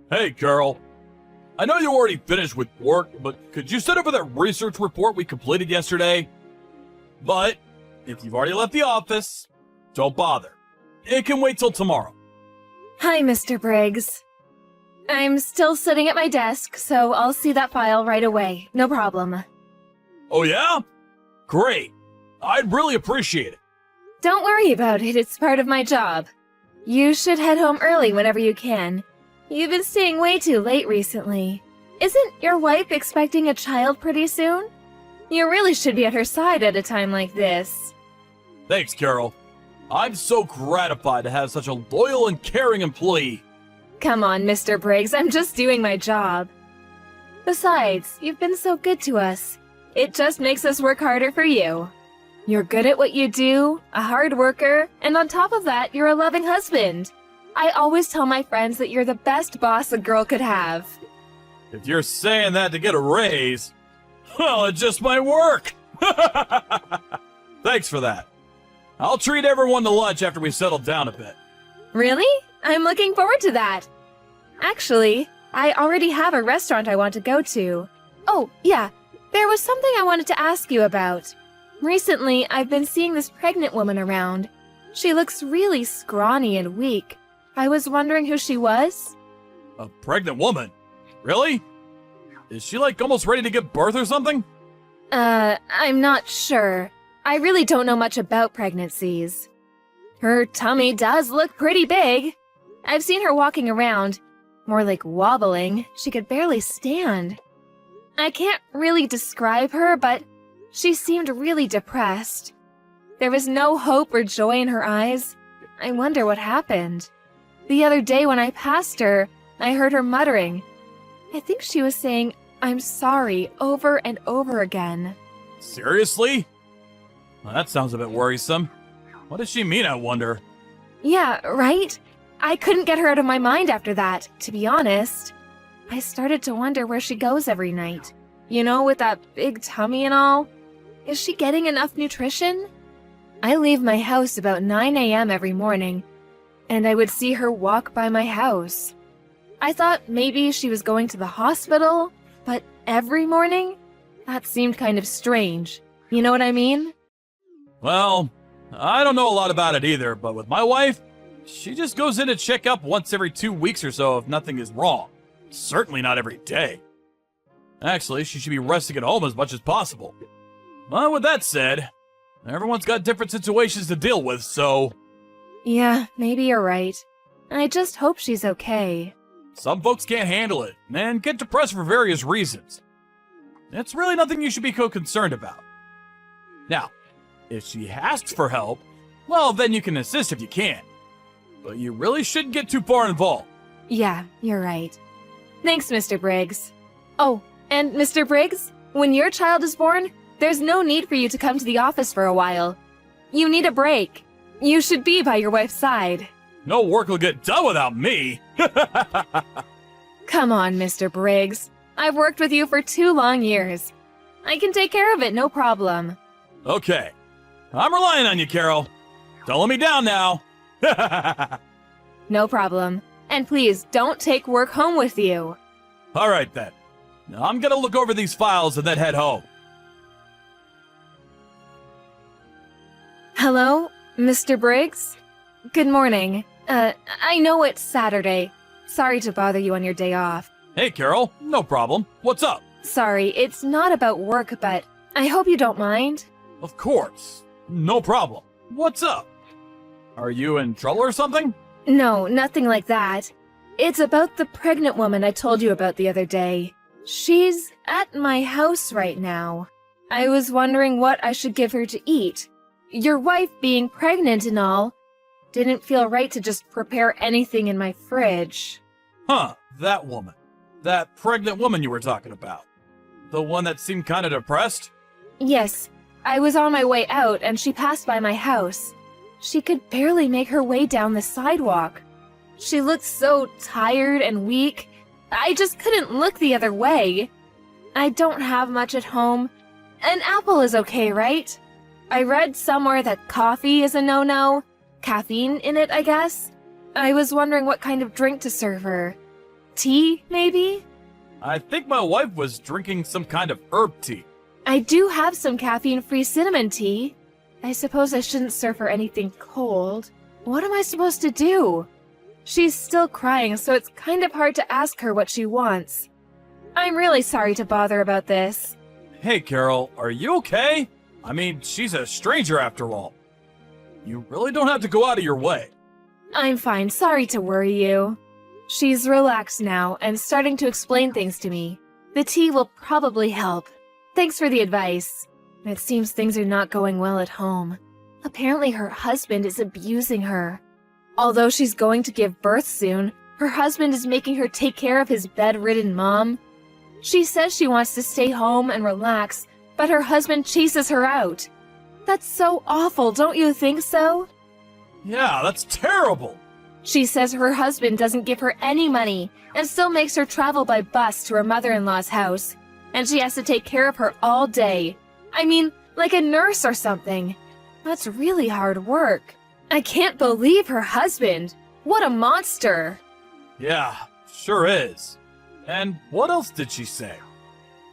Hey, Carol. I know you already finished with work, but could you send over that research report we completed yesterday? But if you've already left the office, don't bother. It can wait till tomorrow. Hi, Mr. Briggs. I'm still sitting at my desk, so I'll see that file right away. No problem. Oh yeah? Great. I'd really appreciate it. Don't worry about it, it's part of my job. You should head home early whenever you can. You've been staying way too late recently. Isn't your wife expecting a child pretty soon? You really should be at her side at a time like this. Thanks, Carol. I'm so gratified to have such a loyal and caring employee. Come on, Mr. Briggs, I'm just doing my job. Besides, you've been so good to us. It just makes us work harder for you. You're good at what you do, a hard worker, and on top of that, you're a loving husband. I always tell my friends that you're the best boss a girl could have. If you're saying that to get a raise, well, it just might work. Thanks for that. I'll treat everyone to lunch after we settle down a bit. Really? I'm looking forward to that. Actually, I already have a restaurant I want to go to. Oh, yeah, there was something I wanted to ask you about. Recently, I've been seeing this pregnant woman around. She looks really scrawny and weak. I was wondering who she was? A pregnant woman? Really? Is she like almost ready to give birth or something? I'm not sure. I really don't know much about pregnancies. Her tummy does look pretty big. I've seen her walking around, more like wobbling. She could barely stand. I can't really describe her, but she seemed really depressed. There was no hope or joy in her eyes. I wonder what happened. The other day when I passed her, I heard her muttering. I think she was saying, "I'm sorry," over and over again. Seriously? Well, that sounds a bit worrisome. What does she mean, I wonder? Yeah, right? I couldn't get her out of my mind after that, to be honest. I started to wonder where she goes every night. You know, with that big tummy and all. Is she getting enough nutrition? I leave my house about 9 a.m. every morning, and I would see her walk by my house. I thought maybe she was going to the hospital, but every morning? That seemed kind of strange. You know what I mean? Well, I don't know a lot about it either, but with my wife, she just goes in to check up once every 2 weeks or so if nothing is wrong. Certainly not every day. Actually, she should be resting at home as much as possible. Well, with that said, everyone's got different situations to deal with, so... Yeah, maybe you're right. I just hope she's okay. Some folks can't handle it, and get depressed for various reasons. It's really nothing you should be concerned about. Now, if she asks for help, well, then you can assist if you can. But you really shouldn't get too far involved. Yeah, you're right. Thanks, Mr. Briggs. Oh, and Mr. Briggs, when your child is born, there's no need for you to come to the office for a while. You need a break. You should be by your wife's side. No work will get done without me. Come on, Mr. Briggs. I've worked with you for 2 long years. I can take care of it, no problem. Okay. I'm relying on you, Carol. Don't let me down now. No problem. And please, don't take work home with you. All right, then. Now I'm gonna look over these files and then head home. Hello, Mr. Briggs? Good morning. I know it's Saturday. Sorry to bother you on your day off. Hey, Carol. No problem. What's up? Sorry, it's not about work, but I hope you don't mind. Of course. No problem. What's up? Are you in trouble or something? No, nothing like that. It's about the pregnant woman I told you about the other day. She's at my house right now. I was wondering what I should give her to eat. Your wife being pregnant and all, didn't feel right to just prepare anything in my fridge. Huh, that woman. That pregnant woman you were talking about. The one that seemed kind of depressed? Yes, I was on my way out and she passed by my house. She could barely make her way down the sidewalk. She looked so tired and weak, I just couldn't look the other way. I don't have much at home. An apple is okay, right? I read somewhere that coffee is a no-no. Caffeine in it, I guess. I was wondering what kind of drink to serve her. tea, maybe? I think my wife was drinking some kind of herb tea. I do have some caffeine-free cinnamon tea. I suppose I shouldn't serve her anything cold. What am I supposed to do? She's still crying, so it's kind of hard to ask her what she wants. I'm really sorry to bother about this. Hey, Carol, are you okay? I mean, she's a stranger after all. You really don't have to go out of your way. I'm fine, sorry to worry you. She's relaxed now and starting to explain things to me. The tea will probably help. Thanks for the advice. It seems things are not going well at home. Apparently her husband is abusing her. Although she's going to give birth soon, her husband is making her take care of his bedridden mom. She says she wants to stay home and relax, but her husband chases her out. That's so awful, don't you think so? Yeah, that's terrible. She says her husband doesn't give her any money and still makes her travel by bus to her mother-in-law's house, and she has to take care of her all day. I mean, like a nurse or something. That's really hard work. I can't believe her husband. What a monster. Yeah, sure is. And what else did she say?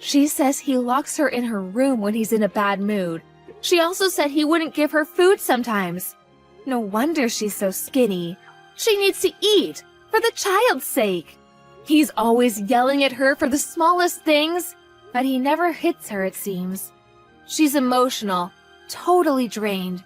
She says he locks her in her room when he's in a bad mood. She also said he wouldn't give her food sometimes. No wonder she's so skinny. She needs to eat, for the child's sake. He's always yelling at her for the smallest things, but he never hits her, it seems. She's emotional, totally drained.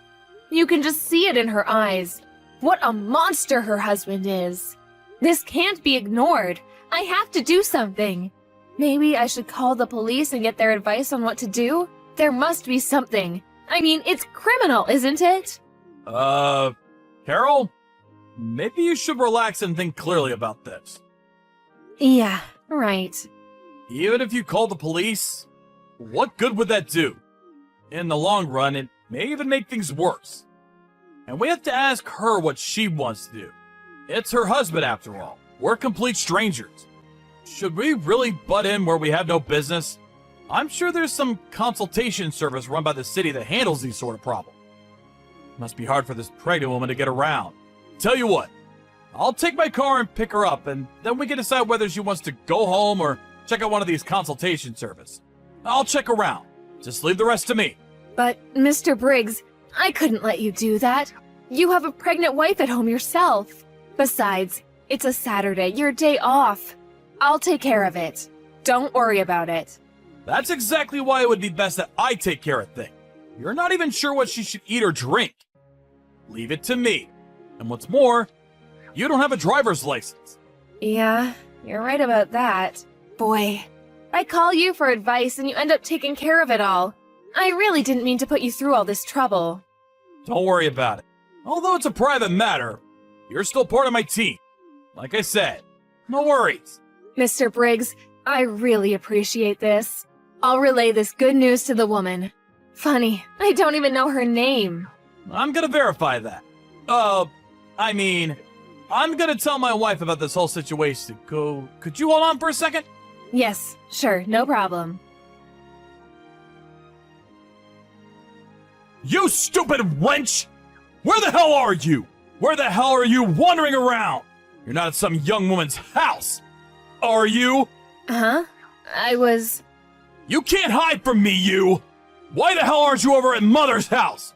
You can just see it in her eyes. What a monster her husband is. This can't be ignored. I have to do something. Maybe I should call the police and get their advice on what to do? There must be something. I mean, it's criminal, isn't it? Carol? Maybe you should relax and think clearly about this. Yeah, right. Even if you call the police, what good would that do? In the long run, it may even make things worse. And we have to ask her what she wants to do. It's her husband, after all. We're complete strangers. Should we really butt in where we have no business? I'm sure there's some consultation service run by the city that handles these sort of problems. Must be hard for this pregnant woman to get around. Tell you what, I'll take my car and pick her up, and then we can decide whether she wants to go home or check out one of these consultation services. I'll check around. Just leave the rest to me. But, Mr. Briggs, I couldn't let you do that. You have a pregnant wife at home yourself. Besides, it's a Saturday, your day off. I'll take care of it. Don't worry about it. That's exactly why it would be best that I take care of things. You're not even sure what she should eat or drink. Leave it to me. And what's more, you don't have a driver's license. Yeah, you're right about that. Boy, I call you for advice and you end up taking care of it all. I really didn't mean to put you through all this trouble. Don't worry about it. Although it's a private matter, you're still part of my team. Like I said, no worries. Mr. Briggs, I really appreciate this. I'll relay this good news to the woman. Funny, I don't even know her name. I'm gonna verify that. I'm gonna tell my wife about this whole situation. Could you hold on for a second? Yes, sure, no problem. You stupid wench! Where the hell are you? Where the hell are you wandering around? You're not at some young woman's house, are you? Huh? You can't hide from me, you! Why the hell aren't you over at Mother's house?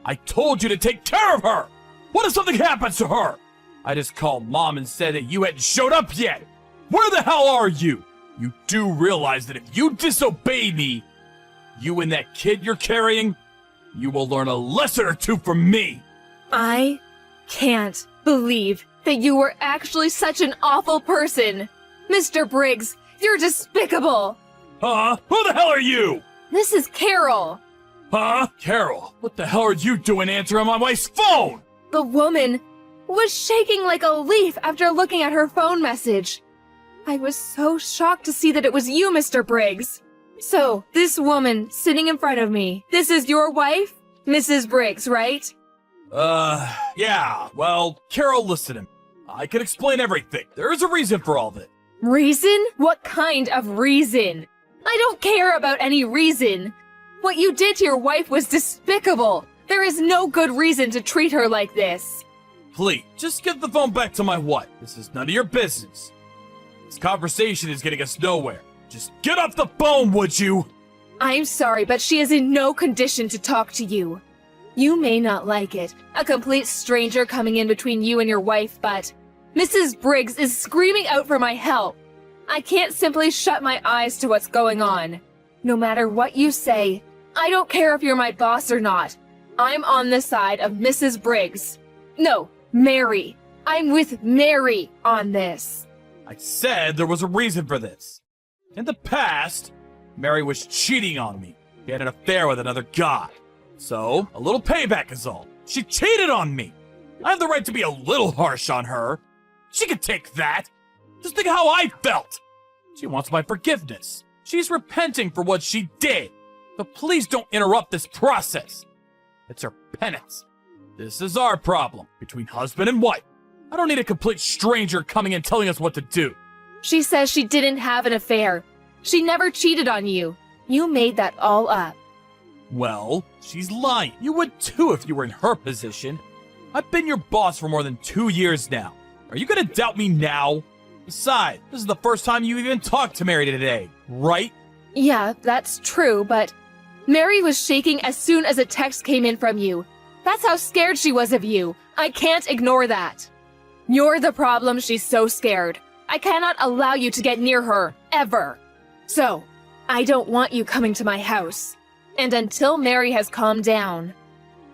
I told you to take care of her! What if something happens to her? I just called Mom and said that you hadn't showed up yet! Where the hell are you? You do realize that if you disobey me, you and that kid you're carrying, you will learn a lesson or two from me! I can't believe that you were actually such an awful person! Mr. Briggs, you're despicable! Huh? Who the hell are you? This is Carol! Huh? Carol, what the hell are you doing answering my wife's phone? The woman was shaking like a leaf after looking at her phone message. I was so shocked to see that it was you, Mr. Briggs. So, this woman sitting in front of me, this is your wife? Mrs. Briggs, right? Yeah, well, Carol, listen to me. I can explain everything. There is a reason for all this. Reason? What kind of reason? I don't care about any reason. What you did to your wife was despicable. There is no good reason to treat her like this. Please, just give the phone back to my wife. This is none of your business. This conversation is getting us nowhere. Just get off the phone, would you? I'm sorry, but she is in no condition to talk to you. You may not like it, a complete stranger coming in between you and your wife, but Mrs. Briggs is screaming out for my help. I can't simply shut my eyes to what's going on. No matter what you say, I don't care if you're my boss or not. I'm on the side of Mrs. Briggs. No, Mary. I'm with Mary on this. I said there was a reason for this. In the past, Mary was cheating on me. She had an affair with another guy. So, a little payback is all. She cheated on me. I have the right to be a little harsh on her. She can take that. Just think how I felt. She wants my forgiveness. She's repenting for what she did. But please don't interrupt this process. It's her penance. This is our problem, between husband and wife. I don't need a complete stranger coming and telling us what to do. She says she didn't have an affair. She never cheated on you. You made that all up. Well, she's lying. You would too if you were in her position. I've been your boss for more than 2 years now. Are you gonna doubt me now? Besides, this is the first time you even talked to Mary today, right? Yeah, that's true, but Mary was shaking as soon as a text came in from you. That's how scared she was of you. I can't ignore that. You're the problem. She's so scared. I cannot allow you to get near her, ever. So, I don't want you coming to my house. And until Mary has calmed down.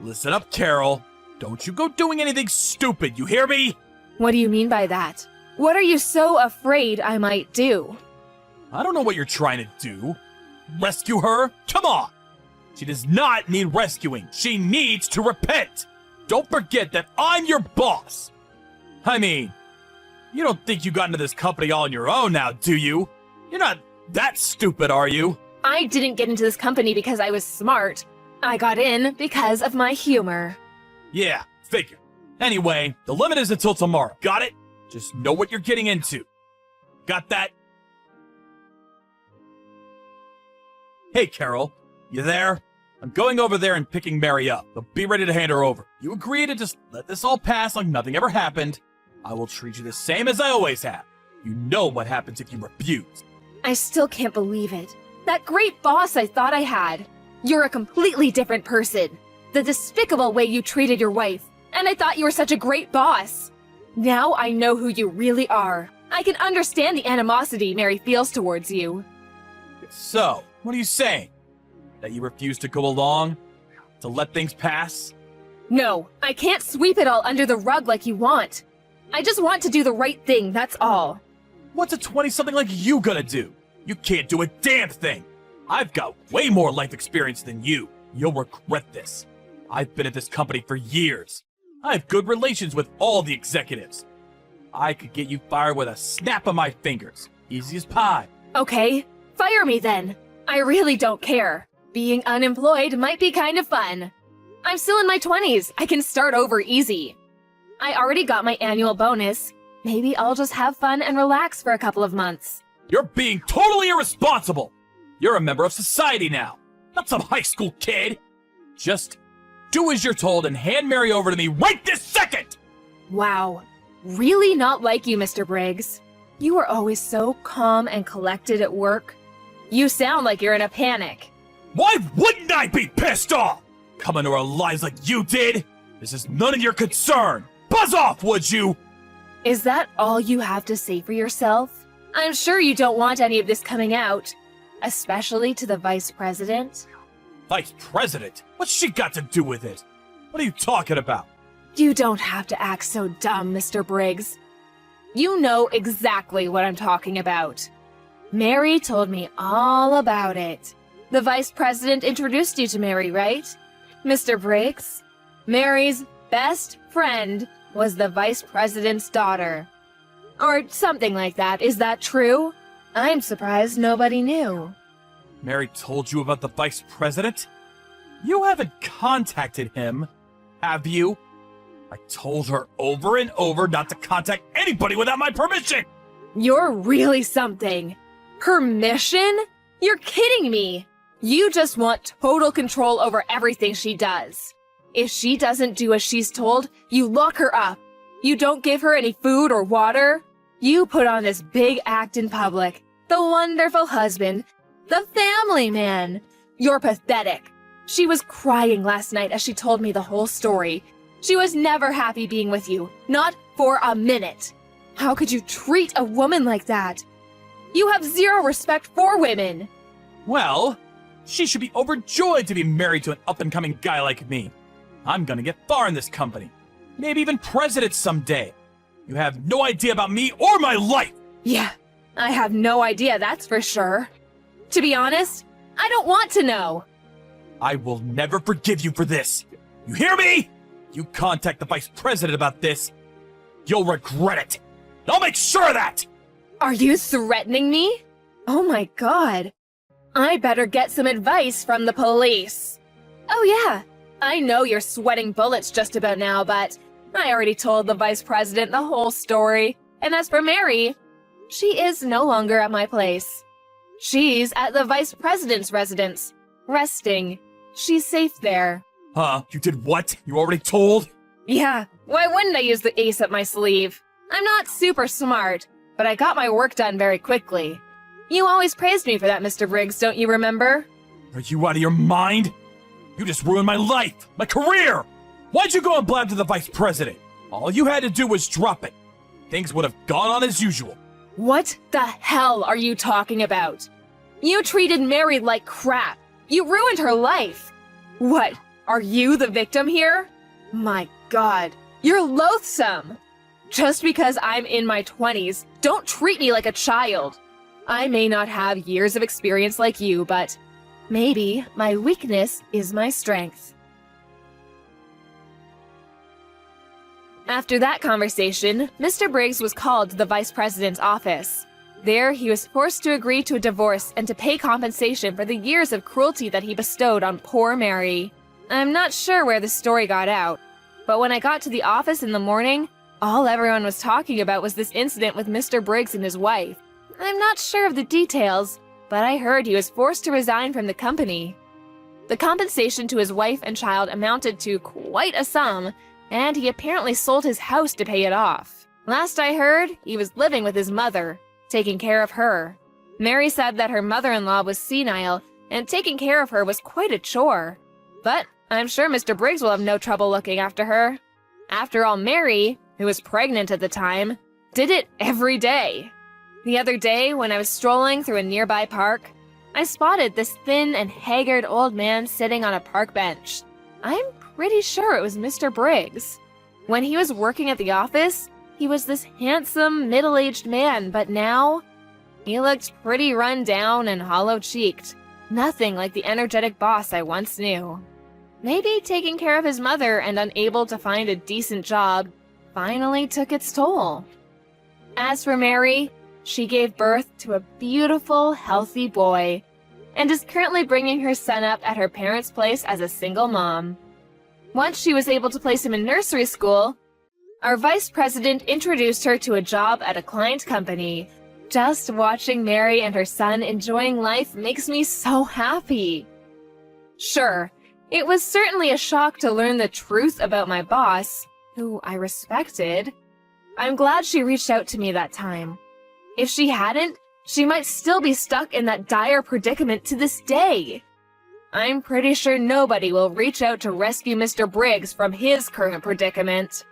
Listen up, Carol. Don't you go doing anything stupid, you hear me? What do you mean by that? What are you so afraid I might do? I don't know what you're trying to do. Rescue her? Come on! She does not need rescuing. She needs to repent. Don't forget that I'm your boss. I mean, you don't think you got into this company all on your own now, do you? You're not that stupid, are you? I didn't get into this company because I was smart. I got in because of my humor. Yeah, figure. Anyway, the limit is until tomorrow. Got it? Just know what you're getting into. Got that? Hey, Carol. You there? I'm going over there and picking Mary up, but be ready to hand her over. You agree to just let this all pass like nothing ever happened. I will treat you the same as I always have. You know what happens if you refuse. I still can't believe it. That great boss I thought I had. You're a completely different person. The despicable way you treated your wife. And I thought you were such a great boss. Now I know who you really are. I can understand the animosity Mary feels towards you. So, what are you saying? That you refuse to go along? To let things pass? No, I can't sweep it all under the rug like you want. I just want to do the right thing, that's all. What's a 20-something like you gonna do? You can't do a damn thing. I've got way more life experience than you. You'll regret this. I've been at this company for years. I have good relations with all the executives. I could get you fired with a snap of my fingers. Easy as pie. Okay, fire me then. I really don't care. Being unemployed might be kind of fun. I'm still in my 20s. I can start over easy. I already got my annual bonus. Maybe I'll just have fun and relax for a couple of months. You're being totally irresponsible. You're a member of society now, not some high school kid. Just do as you're told and hand Mary over to me right this second! Wow. Really not like you, Mr. Briggs. You were always so calm and collected at work. You sound like you're in a panic. Why wouldn't I be pissed off? Coming to our lives like you did? This is none of your concern. Buzz off, would you? Is that all you have to say for yourself? I'm sure you don't want any of this coming out. Especially to the vice president. Vice president? What's she got to do with it? What are you talking about? You don't have to act so dumb, Mr. Briggs. You know exactly what I'm talking about. Mary told me all about it. The vice president introduced you to Mary, right? Mr. Briggs? Mary's best friend was the vice president's daughter. Or something like that. Is that true? I'm surprised nobody knew. Mary told you about the vice president? You haven't contacted him, have you? I told her over and over not to contact anybody without my permission! You're really something. Permission? You're kidding me. You just want total control over everything she does. If she doesn't do as she's told, you lock her up. You don't give her any food or water. You put on this big act in public. The wonderful husband. The family man. You're pathetic. She was crying last night as she told me the whole story. She was never happy being with you. Not for a minute. How could you treat a woman like that? You have zero respect for women. Well, she should be overjoyed to be married to an up-and-coming guy like me. I'm gonna get far in this company. Maybe even president someday. You have no idea about me or my life! Yeah, I have no idea, that's for sure. To be honest, I don't want to know. I will never forgive you for this. You hear me? You contact the vice president about this, you'll regret it. I'll make sure of that! Are you threatening me? Oh my god. I better get some advice from the police. Oh yeah, I know you're sweating bullets just about now, but I already told the vice president the whole story. And as for Mary, she is no longer at my place. She's at the vice president's residence, resting. She's safe there. Huh? You did what? You already told? Yeah, why wouldn't I use the ace up my sleeve? I'm not super smart, but I got my work done very quickly. You always praised me for that, Mr. Briggs, don't you remember? Are you out of your mind? You just ruined my life, my career! Why'd you go and blab to the vice president? All you had to do was drop it. Things would have gone on as usual. What the hell are you talking about? You treated Mary like crap. You ruined her life. What, are you the victim here? My god, you're loathsome. Just because I'm in my 20s, don't treat me like a child. I may not have years of experience like you, but maybe my weakness is my strength. After that conversation, Mr. Briggs was called to the vice president's office. There, he was forced to agree to a divorce and to pay compensation for the years of cruelty that he bestowed on poor Mary. I'm not sure where the story got out, but when I got to the office in the morning, all everyone was talking about was this incident with Mr. Briggs and his wife. I'm not sure of the details, but I heard he was forced to resign from the company. The compensation to his wife and child amounted to quite a sum, and he apparently sold his house to pay it off. Last I heard, he was living with his mother, taking care of her. Mary said that her mother-in-law was senile, and taking care of her was quite a chore. But I'm sure Mr. Briggs will have no trouble looking after her. After all, Mary, who was pregnant at the time, did it every day. The other day, when I was strolling through a nearby park, I spotted this thin and haggard old man sitting on a park bench. I'm pretty sure it was Mr. Briggs. When he was working at the office, he was this handsome, middle-aged man, but now, he looked pretty run down and hollow-cheeked. Nothing like the energetic boss I once knew. Maybe taking care of his mother and unable to find a decent job finally took its toll. As for Mary, she gave birth to a beautiful, healthy boy, and is currently bringing her son up at her parents' place as a single mom. Once she was able to place him in nursery school, our vice president introduced her to a job at a client company. Just watching Mary and her son enjoying life makes me so happy. Sure, it was certainly a shock to learn the truth about my boss, who I respected. I'm glad she reached out to me that time. If she hadn't, she might still be stuck in that dire predicament to this day. I'm pretty sure nobody will reach out to rescue Mr. Briggs from his current predicament.